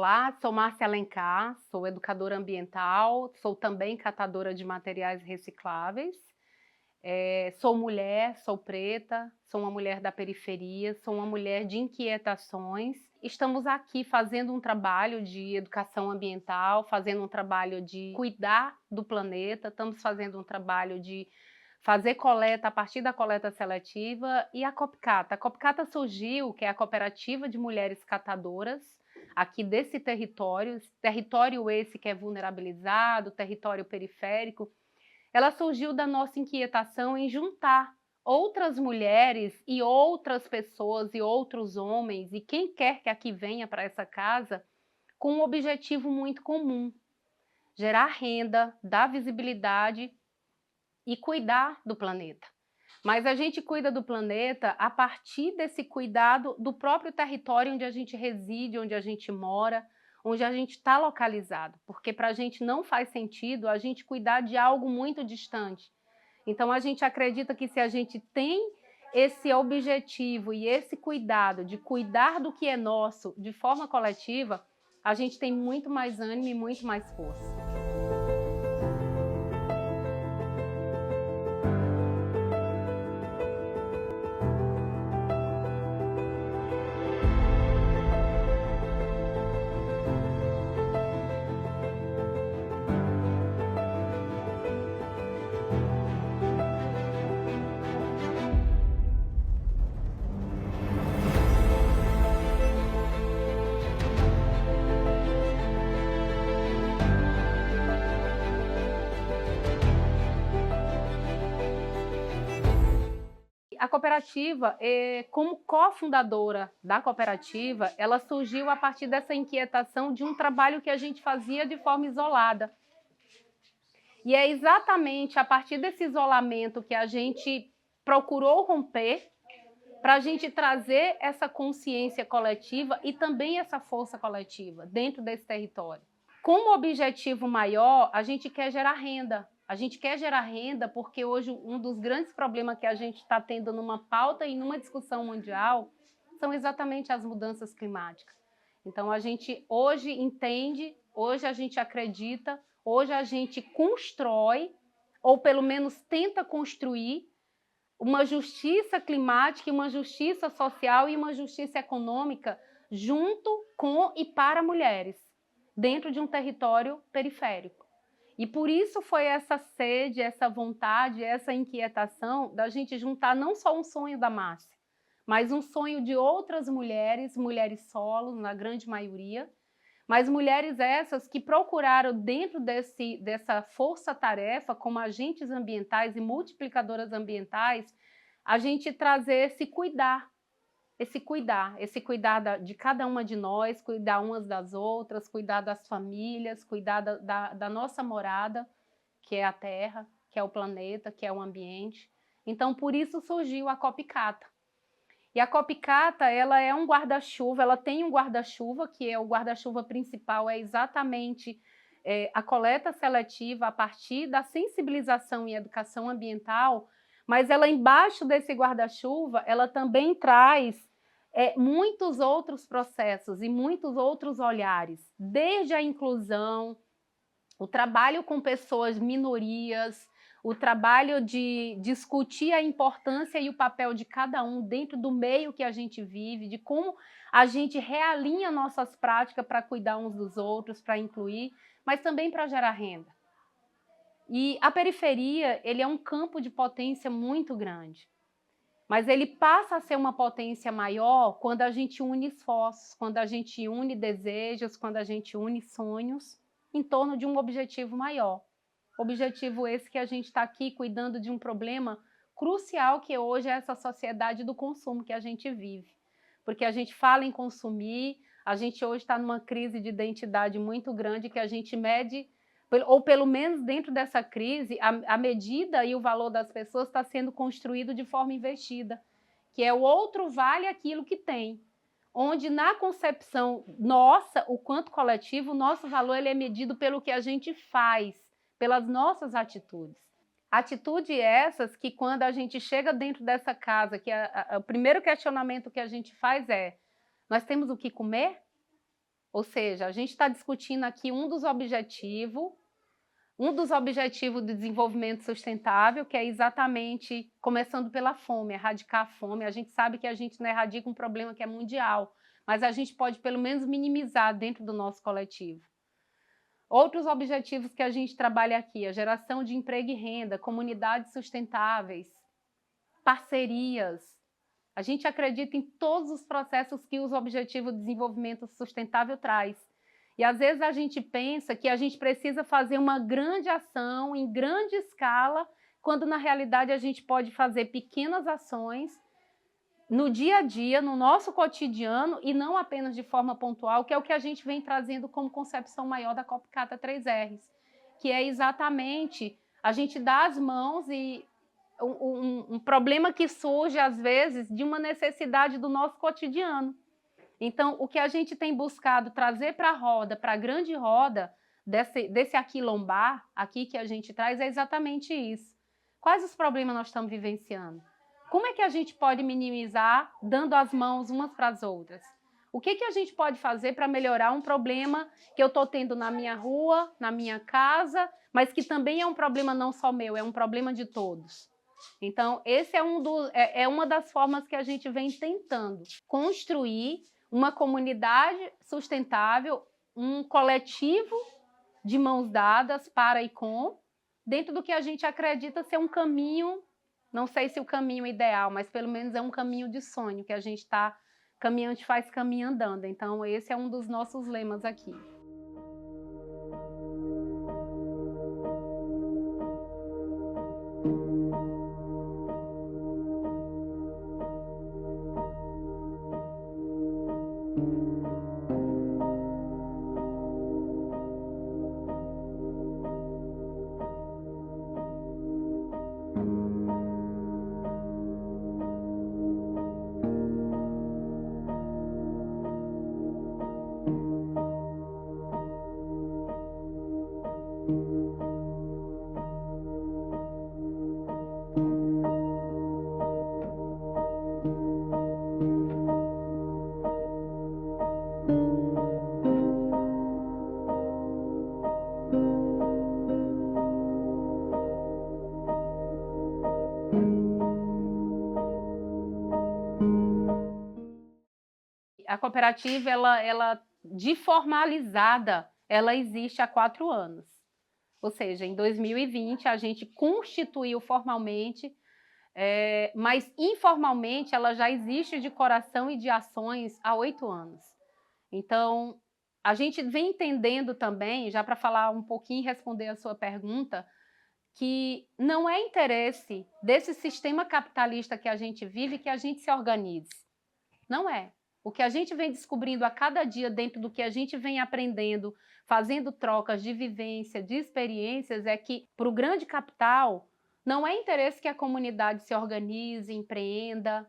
Olá, sou Márcia Alencar, sou educadora ambiental, sou também catadora de materiais recicláveis. Sou mulher, sou preta, sou uma mulher da periferia, sou uma mulher de inquietações. Estamos aqui fazendo um trabalho de educação ambiental, fazendo um trabalho de cuidar do planeta, estamos fazendo um trabalho de fazer coleta a partir da coleta seletiva e a Copcata. A Copcata surgiu, que é a Cooperativa de Mulheres Catadoras, aqui desse território esse que é vulnerabilizado, território periférico. Ela surgiu da nossa inquietação em juntar outras mulheres e outras pessoas e outros homens e quem quer que aqui venha para essa casa com um objetivo muito comum: gerar renda, dar visibilidade e cuidar do planeta. Mas a gente cuida do planeta a partir desse cuidado do próprio território onde a gente reside, onde a gente mora, onde a gente está localizado, porque para a gente não faz sentido a gente cuidar de algo muito distante. Então a gente acredita que se a gente tem esse objetivo e esse cuidado de cuidar do que é nosso de forma coletiva, a gente tem muito mais ânimo e muito mais força. A cooperativa, como cofundadora da cooperativa, ela surgiu a partir dessa inquietação de um trabalho que a gente fazia de forma isolada. E é exatamente a partir desse isolamento que a gente procurou romper para a gente trazer essa consciência coletiva e também essa força coletiva dentro desse território. Como objetivo maior, a gente quer gerar renda. A gente quer gerar renda porque hoje um dos grandes problemas que a gente está tendo numa pauta e numa discussão mundial são exatamente as mudanças climáticas. Então a gente hoje entende, hoje a gente acredita, hoje a gente constrói, ou pelo menos tenta construir, uma justiça climática, uma justiça social e uma justiça econômica junto com e para mulheres, dentro de um território periférico. E por isso foi essa sede, essa vontade, essa inquietação da gente juntar não só um sonho da Márcia, mas um sonho de outras mulheres, mulheres solos, na grande maioria, mas mulheres essas que procuraram dentro dessa força-tarefa, como agentes ambientais e multiplicadoras ambientais, a gente trazer esse cuidar de cada uma de nós, cuidar umas das outras, cuidar das famílias, cuidar da nossa morada, que é a Terra, que é o planeta, que é o ambiente. Então, por isso surgiu a Copcata. E a Copcata, ela é um guarda-chuva, ela tem um guarda-chuva, que é o guarda-chuva principal, é exatamente a coleta seletiva a partir da sensibilização e educação ambiental, mas ela embaixo desse guarda-chuva, ela também traz muitos outros processos e muitos outros olhares, desde a inclusão, o trabalho com pessoas, minorias, o trabalho de discutir a importância e o papel de cada um dentro do meio que a gente vive, de como a gente realinha nossas práticas para cuidar uns dos outros, para incluir, mas também para gerar renda. E a periferia, ele é um campo de potência muito grande, mas ele passa a ser uma potência maior quando a gente une esforços, quando a gente une desejos, quando a gente une sonhos em torno de um objetivo maior. Objetivo esse que a gente está aqui cuidando de um problema crucial que hoje é essa sociedade do consumo que a gente vive. Porque a gente fala em consumir, a gente hoje está numa crise de identidade muito grande que a gente mede, ou pelo menos dentro dessa crise, a medida e o valor das pessoas está sendo construído de forma investida, que é o outro vale aquilo que tem. Onde na concepção nossa, o quanto coletivo, o nosso valor ele é medido pelo que a gente faz, pelas nossas atitudes. Atitudes essas que quando a gente chega dentro dessa casa, o primeiro questionamento que a gente faz é: nós temos o que comer? Ou seja, a gente está discutindo aqui um dos objetivos do desenvolvimento sustentável, que é exatamente começando pela fome, erradicar a fome. A gente sabe que a gente não erradica um problema que é mundial, mas a gente pode pelo menos minimizar dentro do nosso coletivo. Outros objetivos que a gente trabalha aqui, a geração de emprego e renda, comunidades sustentáveis, parcerias. A gente acredita em todos os processos que os Objetivos de Desenvolvimento Sustentável traz. E às vezes a gente pensa que a gente precisa fazer uma grande ação em grande escala, quando na realidade a gente pode fazer pequenas ações no dia a dia, no nosso cotidiano, e não apenas de forma pontual, que é o que a gente vem trazendo como concepção maior da COP-CATA 3Rs, que é exatamente a gente dar as mãos e um problema que surge, às vezes, de uma necessidade do nosso cotidiano. Então, o que a gente tem buscado trazer para a roda, para a grande roda, desse aquilombar aqui que a gente traz, é exatamente isso. Quais os problemas nós estamos vivenciando? Como é que a gente pode minimizar dando as mãos umas para as outras? O que a gente pode fazer para melhorar um problema que eu estou tendo na minha rua, na minha casa, mas que também é um problema não só meu, é um problema de todos? Então, esse é uma das formas que a gente vem tentando construir uma comunidade sustentável, um coletivo de mãos dadas para e com, dentro do que a gente acredita ser um caminho, não sei se o caminho ideal, mas pelo menos é um caminho de sonho, que a gente está caminhante faz caminho andando. Então, esse é um dos nossos lemas aqui. A cooperativa, ela de formalizada, ela existe há 4 anos. Ou seja, em 2020 a gente constituiu formalmente, mas informalmente ela já existe de coração e de ações há 8 anos. Então, a gente vem entendendo também, já para falar um pouquinho e responder a sua pergunta, que não é interesse desse sistema capitalista que a gente vive que a gente se organize. Não é. O que a gente vem descobrindo a cada dia dentro do que a gente vem aprendendo, fazendo trocas de vivência, de experiências, é que para o grande capital não é interesse que a comunidade se organize, empreenda,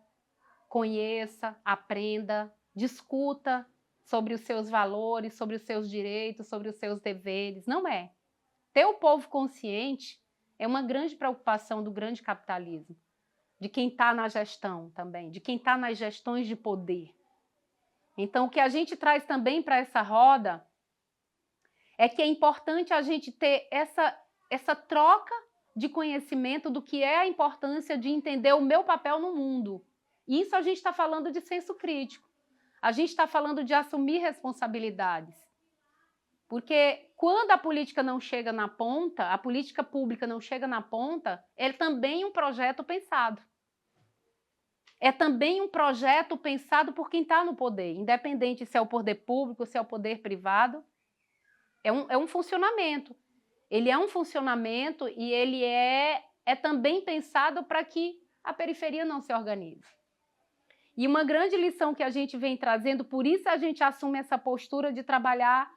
conheça, aprenda, discuta sobre os seus valores, sobre os seus direitos, sobre os seus deveres. Não é. Ter o povo consciente é uma grande preocupação do grande capitalismo, de quem está na gestão também, de quem está nas gestões de poder. Então, o que a gente traz também para essa roda é que é importante a gente ter essa troca de conhecimento do que é a importância de entender o meu papel no mundo. Isso a gente está falando de senso crítico. A gente está falando de assumir responsabilidades. Porque quando a política não chega na ponta, a política pública não chega na ponta, é também um projeto pensado. É também um projeto pensado por quem está no poder, independente se é o poder público, se é o poder privado. É um funcionamento. Ele é um funcionamento e ele é também pensado para que a periferia não se organize. E uma grande lição que a gente vem trazendo, por isso a gente assume essa postura de trabalhar.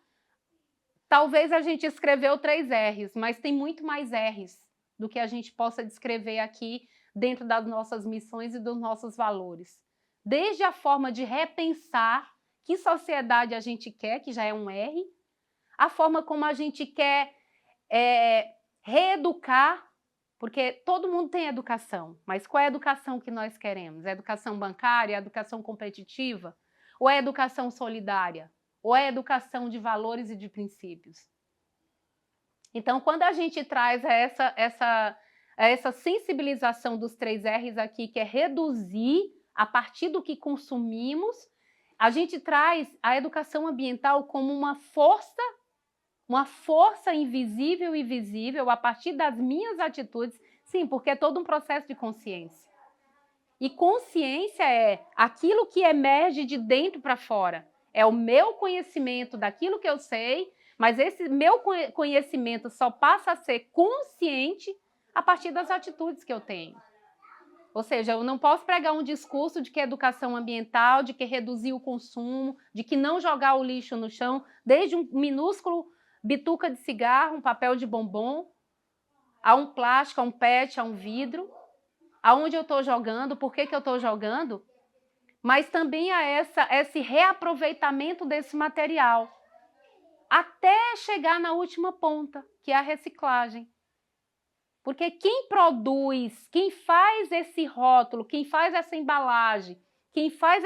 Talvez a gente escreveu 3 R's, mas tem muito mais R's do que a gente possa descrever aqui dentro das nossas missões e dos nossos valores. Desde a forma de repensar que sociedade a gente quer, que já é um R, a forma como a gente quer reeducar, porque todo mundo tem educação, mas qual é a educação que nós queremos? É a educação bancária, é a educação competitiva ou é a educação solidária? ou é educação de valores e de princípios? Então, quando a gente traz essa sensibilização dos 3 R's aqui, que é reduzir a partir do que consumimos, a gente traz a educação ambiental como uma força invisível e visível a partir das minhas atitudes, sim, porque é todo um processo de consciência. E consciência é aquilo que emerge de dentro para fora. É o meu conhecimento daquilo que eu sei, mas esse meu conhecimento só passa a ser consciente a partir das atitudes que eu tenho. Ou seja, eu não posso pregar um discurso de que é educação ambiental, de que reduzir o consumo, de que não jogar o lixo no chão, desde um minúsculo bituca de cigarro, um papel de bombom, a um plástico, a um PET, a um vidro, aonde eu estou jogando, por que eu estou jogando, mas também a esse reaproveitamento desse material, até chegar na última ponta, que é a reciclagem. Porque quem produz, quem faz esse rótulo, quem faz essa embalagem, quem faz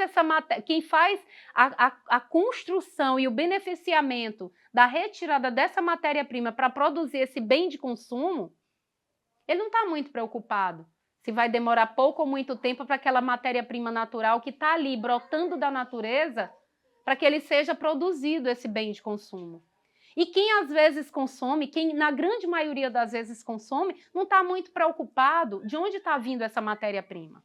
a construção e o beneficiamento da retirada dessa matéria-prima para produzir esse bem de consumo, ele não está muito preocupado se vai demorar pouco ou muito tempo para aquela matéria-prima natural que está ali brotando da natureza para que ele seja produzido, esse bem de consumo. E quem às vezes consome, quem na grande maioria das vezes consome, não está muito preocupado de onde está vindo essa matéria-prima.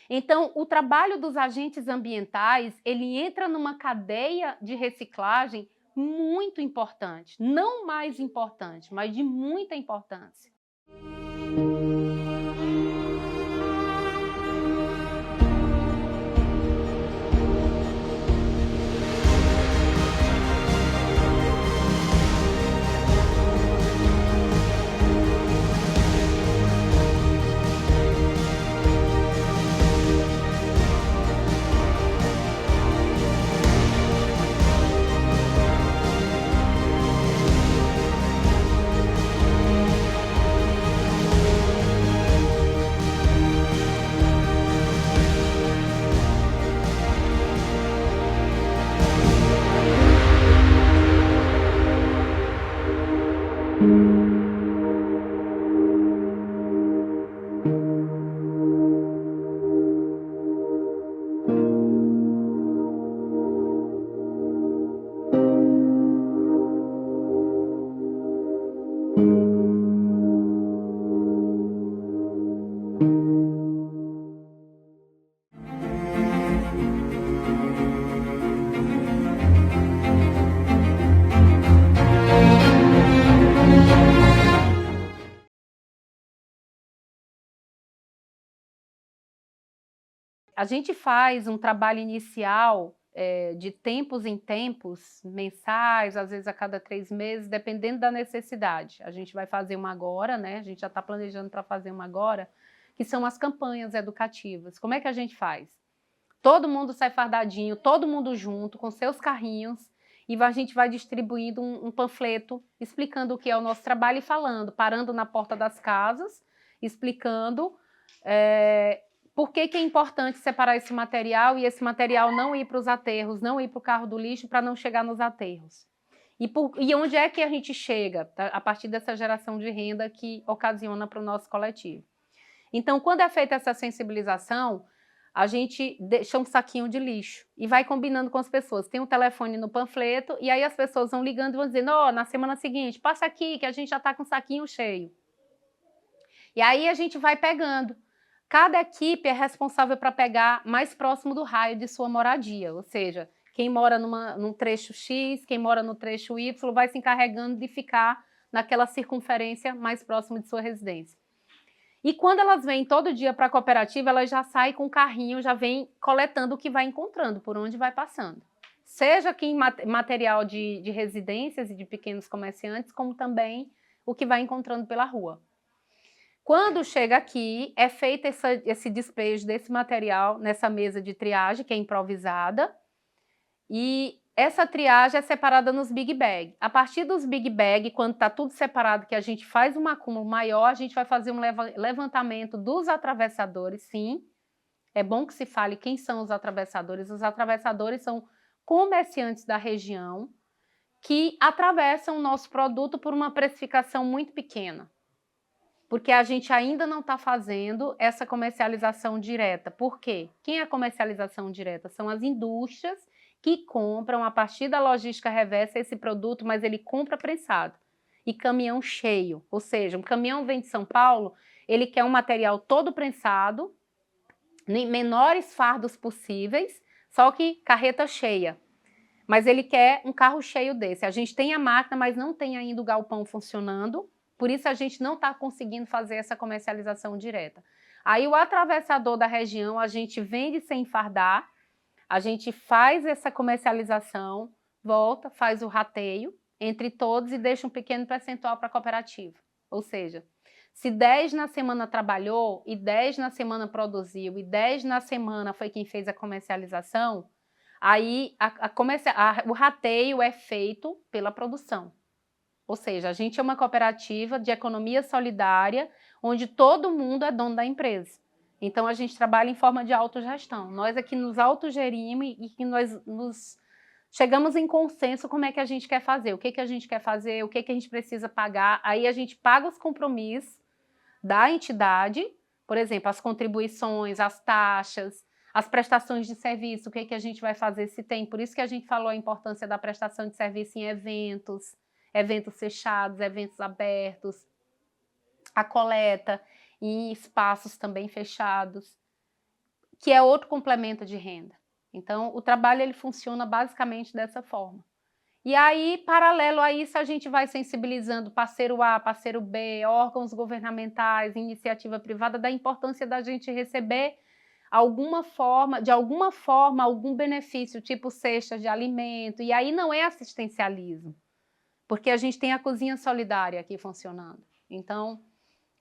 Então, o trabalho dos agentes ambientais, ele entra numa cadeia de reciclagem muito importante, não mais importante, mas de muita importância. A gente faz um trabalho inicial de tempos em tempos, mensais, às vezes a cada 3 meses, dependendo da necessidade. A gente vai fazer uma agora, né? A gente já está planejando para fazer uma agora, que são as campanhas educativas. Como é que a gente faz? Todo mundo sai fardadinho, todo mundo junto, com seus carrinhos, e a gente vai distribuindo um panfleto explicando o que é o nosso trabalho e falando, parando na porta das casas, explicando por que é importante separar esse material e esse material não ir para os aterros, não ir para o carro do lixo para não chegar nos aterros. E onde é que a gente chega? Tá? A partir dessa geração de renda que ocasiona para o nosso coletivo. Então, quando é feita essa sensibilização, a gente deixa um saquinho de lixo e vai combinando com as pessoas. Tem um telefone no panfleto e aí as pessoas vão ligando e vão dizendo, na semana seguinte, passa aqui que a gente já está com o saquinho cheio. E aí a gente vai pegando. Cada equipe é responsável para pegar mais próximo do raio de sua moradia, ou seja, quem mora num trecho X, quem mora no trecho Y, vai se encarregando de ficar naquela circunferência mais próximo de sua residência. E quando elas vêm todo dia para a cooperativa, elas já saem com o carrinho, já vêm coletando o que vai encontrando, por onde vai passando. Seja aqui em material de residências e de pequenos comerciantes, como também o que vai encontrando pela rua. Quando chega aqui, é feito esse despejo desse material nessa mesa de triagem, que é improvisada, e essa triagem é separada nos big bag. A partir dos big bag, quando está tudo separado, que a gente faz um acúmulo maior, a gente vai fazer um levantamento dos atravessadores, sim. É bom que se fale quem são os atravessadores. Os atravessadores são comerciantes da região que atravessam o nosso produto por uma precificação muito pequena, porque a gente ainda não está fazendo essa comercialização direta. Por quê? Quem é a comercialização direta? São as indústrias que compram a partir da logística reversa esse produto, mas ele compra prensado e caminhão cheio, ou seja, um caminhão vem de São Paulo, ele quer um material todo prensado, em menores fardos possíveis, só que carreta cheia. Mas ele quer um carro cheio desse. A gente tem a máquina, mas não tem ainda o galpão funcionando, por isso a gente não está conseguindo fazer essa comercialização direta. Aí o atravessador da região, a gente vende sem fardar, a gente faz essa comercialização, volta, faz o rateio entre todos e deixa um pequeno percentual para a cooperativa. Ou seja, se 10 na semana trabalhou e 10 na semana produziu e 10 na semana foi quem fez a comercialização, aí o rateio é feito pela produção. Ou seja, a gente é uma cooperativa de economia solidária, onde todo mundo é dono da empresa. Então, a gente trabalha em forma de autogestão. Nós aqui nos autogerimos e que nós chegamos em consenso como é que a gente quer fazer, o que que a gente quer fazer, o que que a gente precisa pagar. Aí a gente paga os compromissos da entidade, por exemplo, as contribuições, as taxas, as prestações de serviço, o que que a gente vai fazer se tem. Por isso que a gente falou a importância da prestação de serviço em eventos, eventos fechados, eventos abertos, a coleta em espaços também fechados, que é outro complemento de renda. Então, o trabalho ele funciona basicamente dessa forma. E aí, paralelo a isso, a gente vai sensibilizando parceiro A, parceiro B, órgãos governamentais, iniciativa privada, da importância da gente receber de alguma forma, algum benefício, tipo cestas de alimento. E aí não é assistencialismo, porque a gente tem a cozinha solidária aqui funcionando. Então,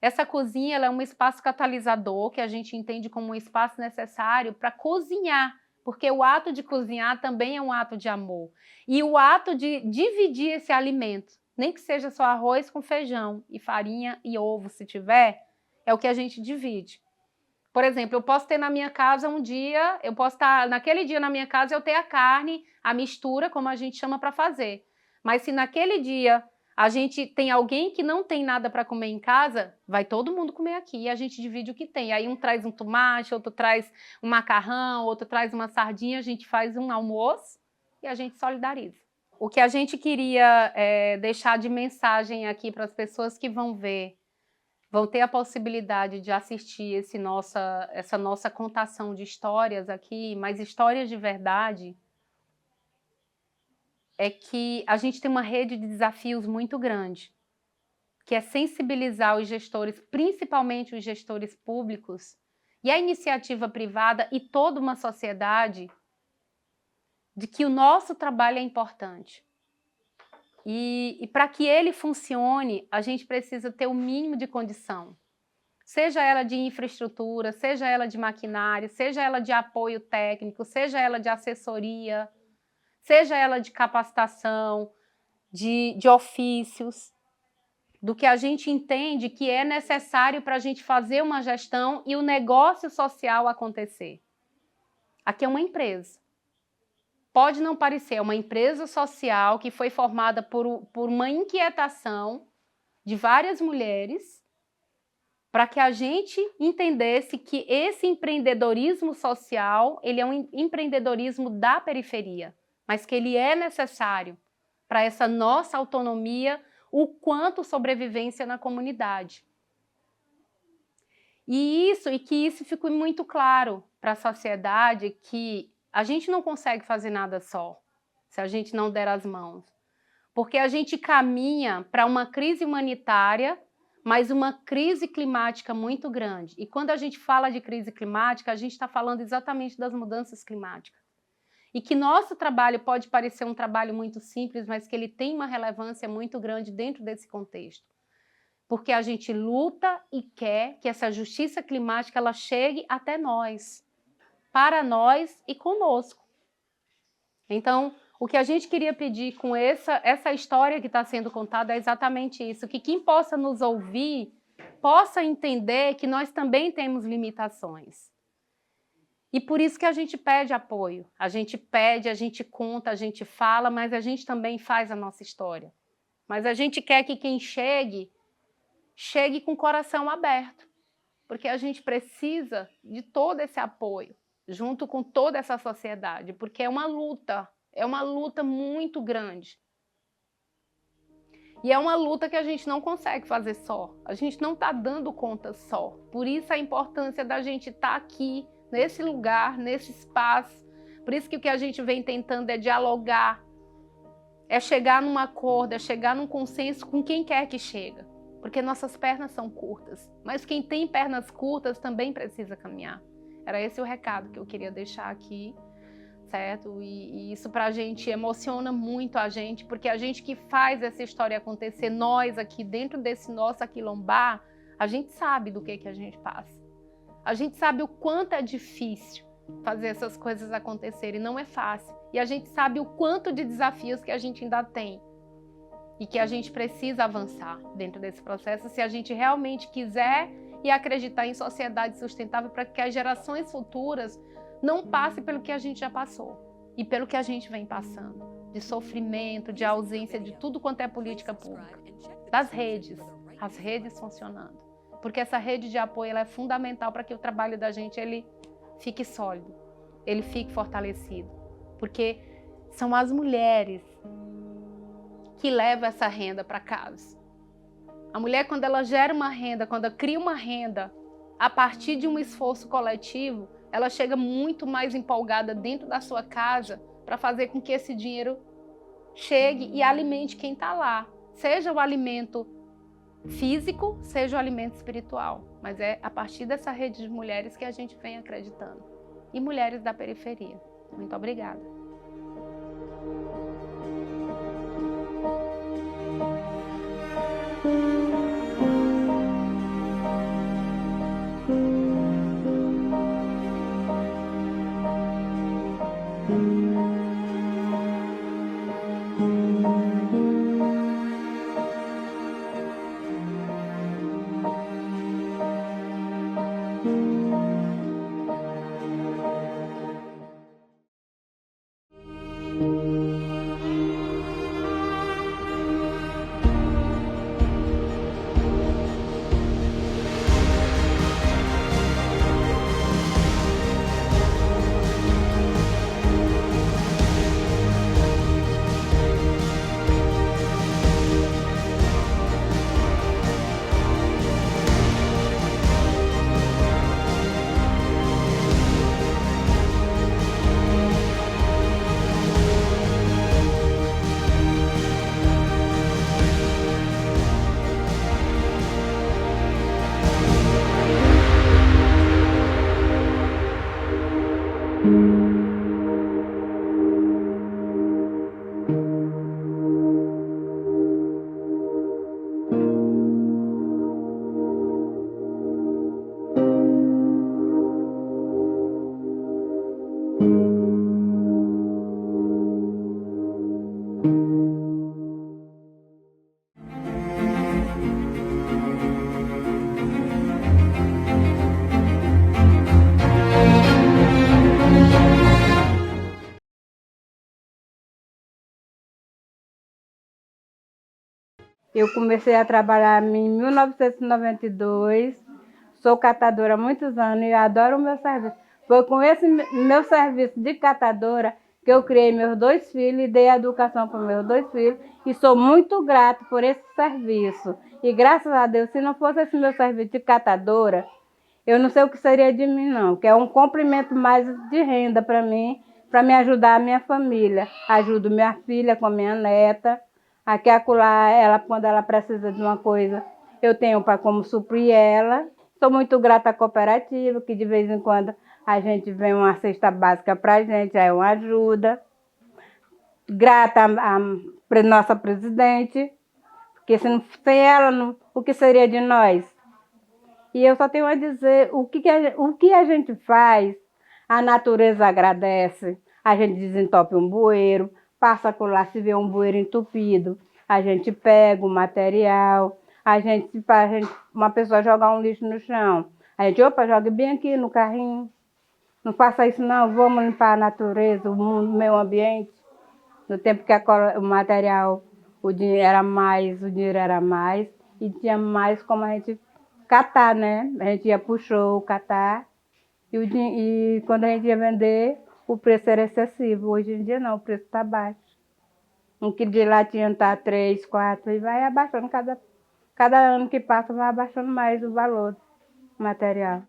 essa cozinha ela é um espaço catalisador que a gente entende como um espaço necessário para cozinhar, porque o ato de cozinhar também é um ato de amor. E o ato de dividir esse alimento, nem que seja só arroz com feijão e farinha e ovo, se tiver, é o que a gente divide. Por exemplo, eu posso ter na minha casa um dia, eu posso estar naquele dia na minha casa eu ter a carne, a mistura, como a gente chama para fazer. Mas se naquele dia a gente tem alguém que não tem nada para comer em casa, vai todo mundo comer aqui e a gente divide o que tem. Aí um traz um tomate, outro traz um macarrão, outro traz uma sardinha, a gente faz um almoço e a gente solidariza. O que a gente queria deixar de mensagem aqui para as pessoas que vão ver, vão ter a possibilidade de assistir essa nossa contação de histórias aqui, mas histórias de verdade, é que a gente tem uma rede de desafios muito grande, que é sensibilizar os gestores, principalmente os gestores públicos, e a iniciativa privada e toda uma sociedade, de que o nosso trabalho é importante. E para que ele funcione, a gente precisa ter o mínimo de condição, seja ela de infraestrutura, seja ela de maquinário, seja ela de apoio técnico, seja ela de assessoria, seja ela de capacitação, de ofícios, do que a gente entende que é necessário para a gente fazer uma gestão e o negócio social acontecer. Aqui é uma empresa. Pode não parecer, é uma empresa social que foi formada por uma inquietação de várias mulheres para que a gente entendesse que esse empreendedorismo social, ele é um empreendedorismo da periferia, mas que ele é necessário para essa nossa autonomia, o quanto sobrevivência na comunidade. E que isso ficou muito claro para a sociedade, que a gente não consegue fazer nada só, se a gente não der as mãos. Porque a gente caminha para uma crise humanitária, mas uma crise climática muito grande. E quando a gente fala de crise climática, a gente está falando exatamente das mudanças climáticas. E que nosso trabalho pode parecer um trabalho muito simples, mas que ele tem uma relevância muito grande dentro desse contexto. Porque a gente luta e quer que essa justiça climática ela chegue até nós, para nós e conosco. Então, o que a gente queria pedir com essa história que está sendo contada é exatamente isso, que quem possa nos ouvir possa entender que nós também temos limitações. E por isso que a gente pede apoio, a gente pede, a gente conta, a gente fala, mas a gente também faz a nossa história. Mas a gente quer que quem chegue com o coração aberto, porque a gente precisa de todo esse apoio, junto com toda essa sociedade, porque é uma luta muito grande. E é uma luta que a gente não consegue fazer só, a gente não está dando conta só. Por isso a importância da gente estar aqui, nesse lugar, nesse espaço. Por isso que o que a gente vem tentando é dialogar, é chegar num acordo, é chegar num consenso com quem quer que chega. Porque nossas pernas são curtas, mas quem tem pernas curtas também precisa caminhar. Era esse o recado que eu queria deixar aqui, certo? E isso pra gente emociona muito a gente, porque a gente que faz essa história acontecer, nós aqui dentro desse nosso Aquilombá, a gente sabe do que a gente passa. A gente sabe o quanto é difícil fazer essas coisas acontecerem, não é fácil. E a gente sabe o quanto de desafios que a gente ainda tem e que a gente precisa avançar dentro desse processo se a gente realmente quiser e acreditar em sociedade sustentável para que as gerações futuras não passem pelo que a gente já passou e pelo que a gente vem passando, de sofrimento, de ausência de tudo quanto é política pública, das redes, as redes funcionando. Porque essa rede de apoio ela é fundamental para que o trabalho da gente ele fique sólido, ele fique fortalecido. Porque são as mulheres que levam essa renda para casa. A mulher, quando ela gera uma renda, quando ela cria uma renda a partir de um esforço coletivo, ela chega muito mais empolgada dentro da sua casa para fazer com que esse dinheiro chegue e alimente quem está lá. Seja o alimento físico, seja o alimento espiritual. Mas é a partir dessa rede de mulheres que a gente vem acreditando. E mulheres da periferia. Muito obrigada. Eu comecei a trabalhar em 1992, sou catadora há muitos anos e adoro o meu serviço. Foi com esse meu serviço de catadora que eu criei meus 2 filhos e dei educação para meus 2 filhos e sou muito grata por esse serviço. E graças a Deus, se não fosse esse meu serviço de catadora, eu não sei o que seria de mim não, que é um complemento mais de renda para mim, para me ajudar a minha família. Ajudo minha filha com a minha neta. Aqui acolá, ela, quando ela precisa de uma coisa, eu tenho para como suprir ela. Sou muito grata à cooperativa, que de vez em quando a gente vem uma cesta básica para a gente, é uma ajuda. Grata à nossa presidente, porque sem ela, o que seria de nós? E eu só tenho a dizer, o que a gente faz, a natureza agradece. A gente desentope um bueiro, passa por lá, se vê um bueiro entupido, a gente pega o material, uma pessoa jogar um lixo no chão, a gente, opa, joga bem aqui no carrinho. não faça isso não, vamos limpar a natureza, o mundo, o meio ambiente. No tempo que o material, o dinheiro era mais, e tinha mais como a gente catar, né? A gente ia pro show, catar, e quando a gente ia vender, o preço era excessivo. Hoje em dia não, o preço está baixo. Um quilo de latinha está 3, 4, e vai abaixando, cada ano que passa vai abaixando mais o valor do material.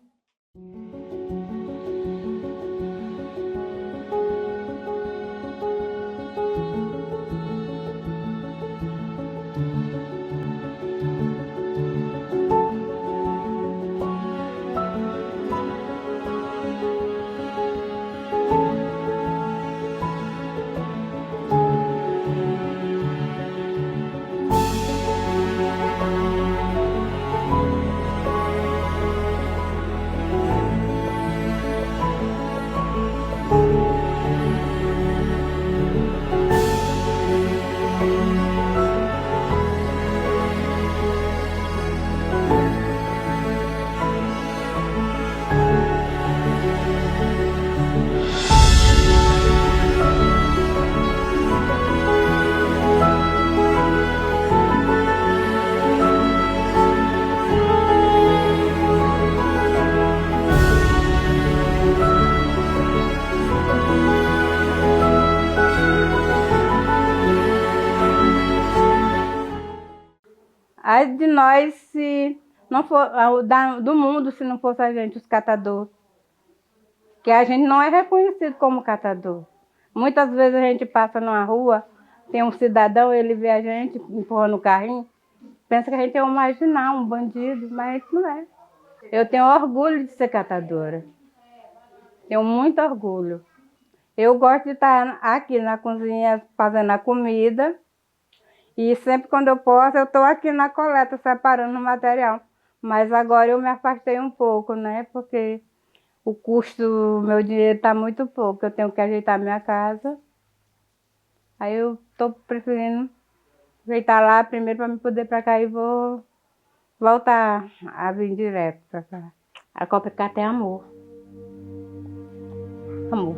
Ai de nós se não for do mundo, se não fosse a gente, os catadores. Que a gente não é reconhecido como catador. Muitas vezes a gente passa numa rua, tem um cidadão, ele vê a gente empurrando o carrinho, pensa que a gente é um marginal, um bandido, mas a gente não é. Eu tenho orgulho de ser catadora. Tenho muito orgulho. Eu gosto de estar aqui na cozinha fazendo a comida. E sempre quando eu posso, eu estou aqui na coleta separando o material. Mas agora eu me afastei um pouco, né? Porque o custo do meu dinheiro está muito pouco. Eu tenho que ajeitar minha casa. Aí eu estou preferindo ajeitar lá primeiro para me poder ir para cá e vou voltar a vir direto para cá. A Copacabana é amor. Amor.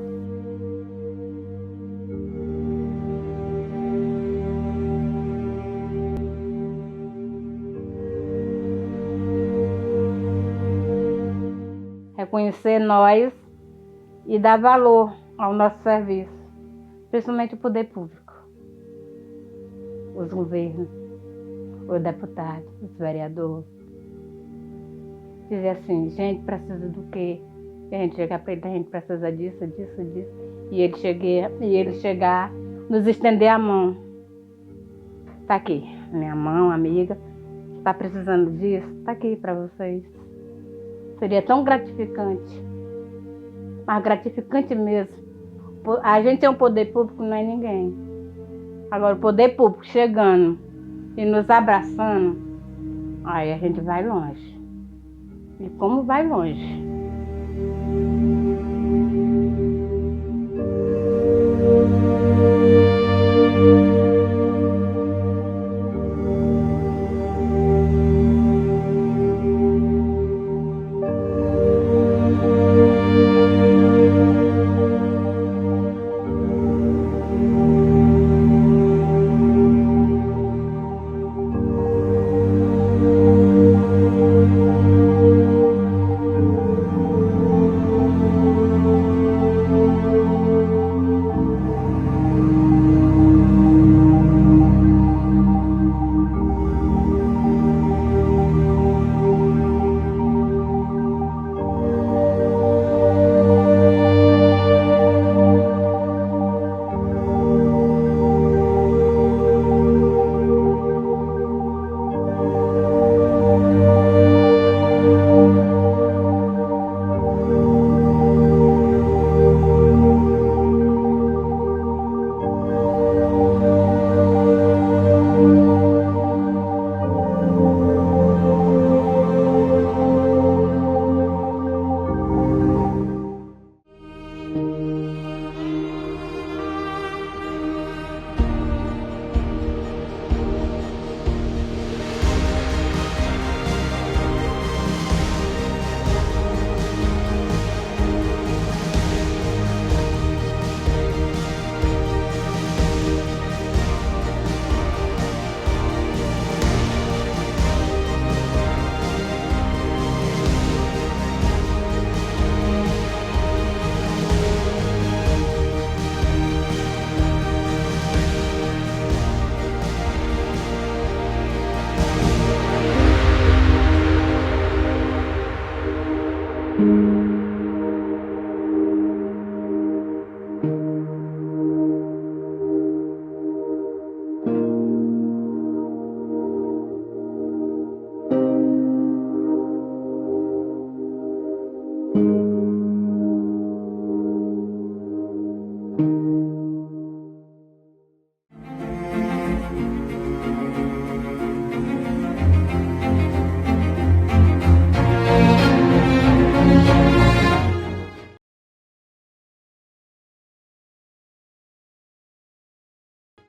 Reconhecer nós e dar valor ao nosso serviço, principalmente o poder público, os governos, os deputados, os vereadores. Dizer assim, gente precisa do quê? E a gente chegar para ele, a gente precisa disso, disso, disso. E ele chegar, nos estender a mão. Está aqui, minha mão, amiga, está precisando disso? Está aqui para vocês. Seria tão gratificante, mas gratificante mesmo. A gente é um poder público, não é ninguém. Agora, o poder público chegando e nos abraçando, aí a gente vai longe. E como vai longe?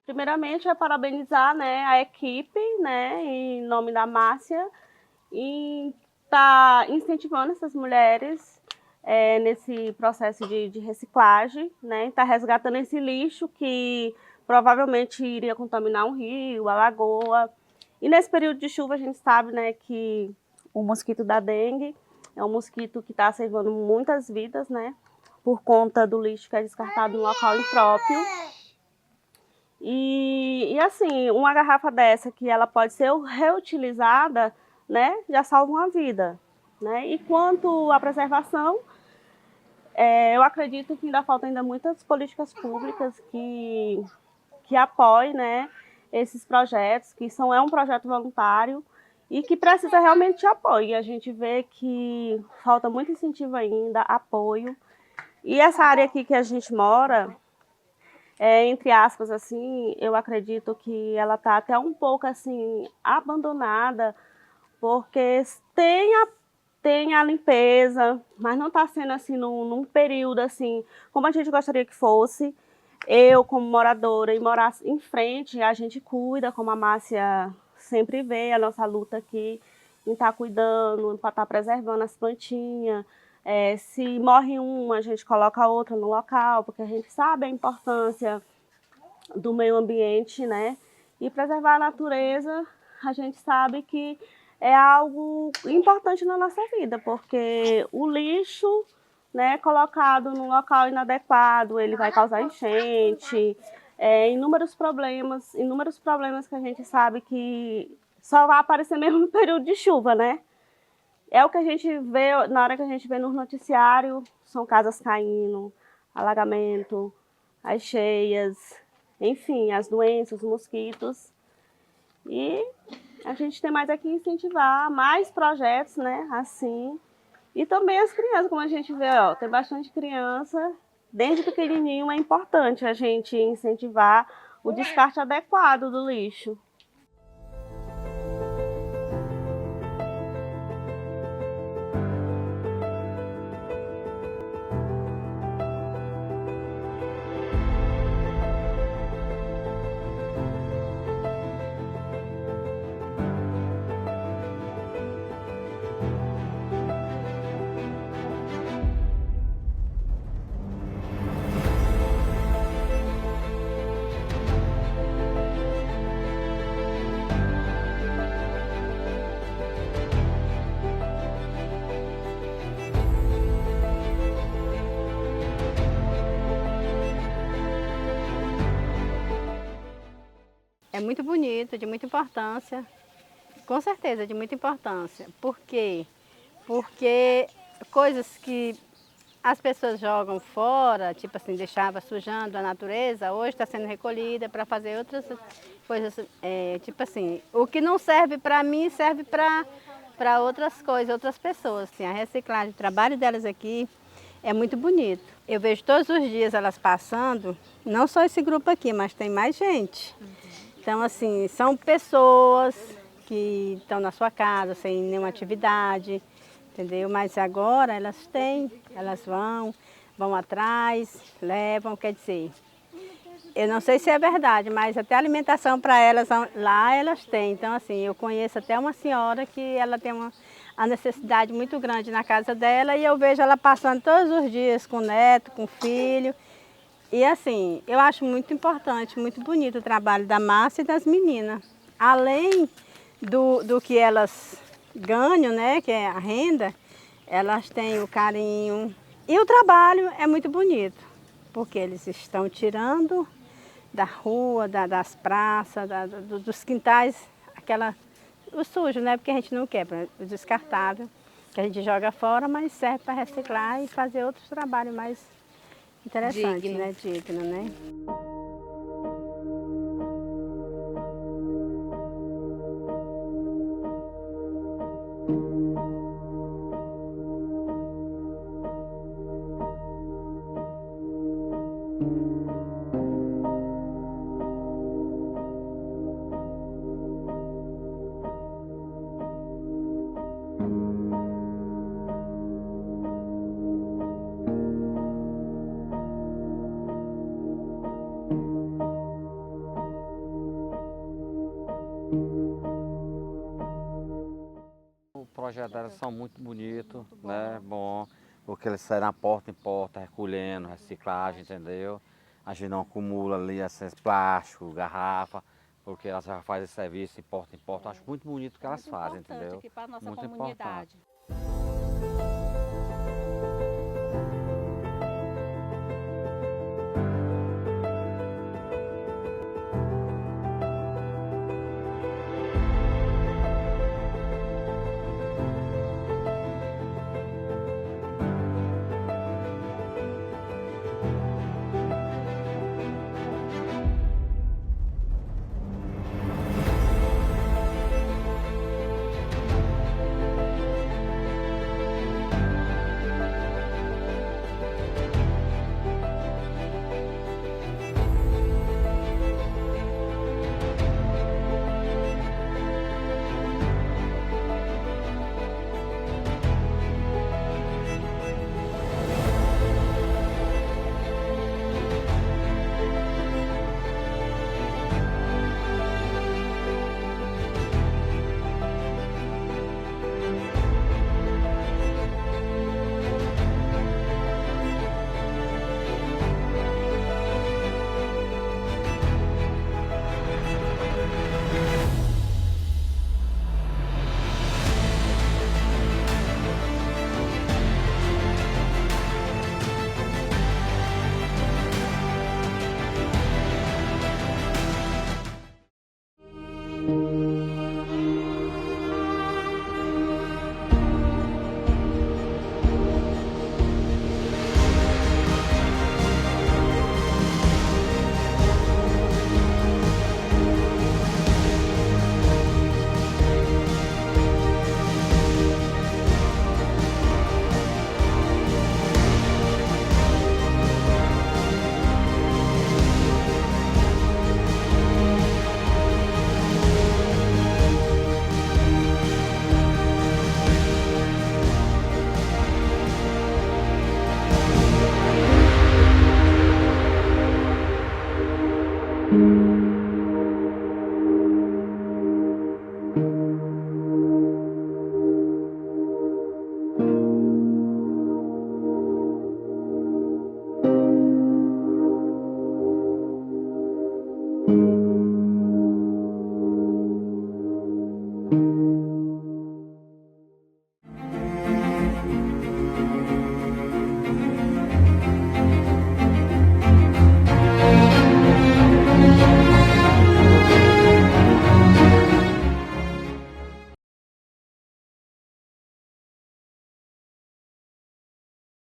Primeiramente, é parabenizar, né, a equipe, né, em nome da Márcia, e tá incentivando essas mulheres nesse processo de reciclagem, né, tá resgatando esse lixo que provavelmente iria contaminar um rio, a lagoa. E nesse período de chuva a gente sabe, né, que o mosquito da dengue é um mosquito que está ceifando muitas vidas, né, por conta do lixo que é descartado no local impróprio. E assim, uma garrafa dessa que ela pode ser reutilizada, né, já salva uma vida, né? E quanto à preservação, eu acredito que ainda faltam muitas políticas públicas que apoiem, né, esses projetos, que é um projeto voluntário e que precisa realmente de apoio. E a gente vê que falta muito incentivo ainda, apoio. E essa área aqui que a gente mora, entre aspas, assim, eu acredito que ela está até um pouco assim abandonada, porque tem a limpeza, mas não está sendo assim num período assim como a gente gostaria que fosse. Eu, como moradora, e morar em frente, a gente cuida, como a Márcia sempre vê, a nossa luta aqui em estar cuidando, para estar preservando as plantinhas. Se morre uma, a gente coloca outra no local, porque a gente sabe a importância do meio ambiente, né? E preservar a natureza, a gente sabe que é algo importante na nossa vida, porque o lixo, né, colocado num local inadequado, ele vai causar enchente, inúmeros problemas que a gente sabe que só vai aparecer mesmo no período de chuva, né? É o que a gente vê, na hora que a gente vê no noticiário, são casas caindo, alagamento, as cheias, enfim, as doenças, os mosquitos. E a gente tem mais aqui incentivar mais projetos, né, assim. E também as crianças, como a gente vê, ó, tem bastante criança, desde pequenininho é importante a gente incentivar o descarte adequado do lixo. É muito bonito, de muita importância, com certeza, de muita importância. Por quê? Porque coisas que as pessoas jogam fora, tipo assim, deixava sujando a natureza, hoje está sendo recolhida para fazer outras coisas, tipo assim, o que não serve para mim serve para outras coisas, outras pessoas. Assim, a reciclagem, o trabalho delas aqui é muito bonito. Eu vejo todos os dias elas passando, não só esse grupo aqui, mas tem mais gente. Então, assim, são pessoas que estão na sua casa sem nenhuma atividade, entendeu? Mas agora elas têm, elas vão atrás, levam, quer dizer, eu não sei se é verdade, mas até alimentação para elas lá elas têm. Então, assim, eu conheço até uma senhora que ela tem a necessidade muito grande na casa dela e eu vejo ela passando todos os dias com o neto, com o filho. E assim, eu acho muito importante, muito bonito o trabalho da Márcia e das meninas. Além do que elas ganham, né, que é a renda, elas têm o carinho. E o trabalho é muito bonito, porque eles estão tirando da rua, das praças, dos quintais, o sujo, né, porque a gente não quebra, o descartável, que a gente joga fora, mas serve para reciclar e fazer outros trabalhos mais interessante, Digno. né? Digno, né? projetos delas são muito bonitos, né? Bom, porque eles saem na porta em porta, recolhendo, reciclagem, entendeu? A gente não acumula ali esses plásticos, garrafa, porque elas já fazem esse serviço de porta em porta. Acho muito bonito o que elas fazem, entendeu? Aqui para a nossa Muito comunidade. importante.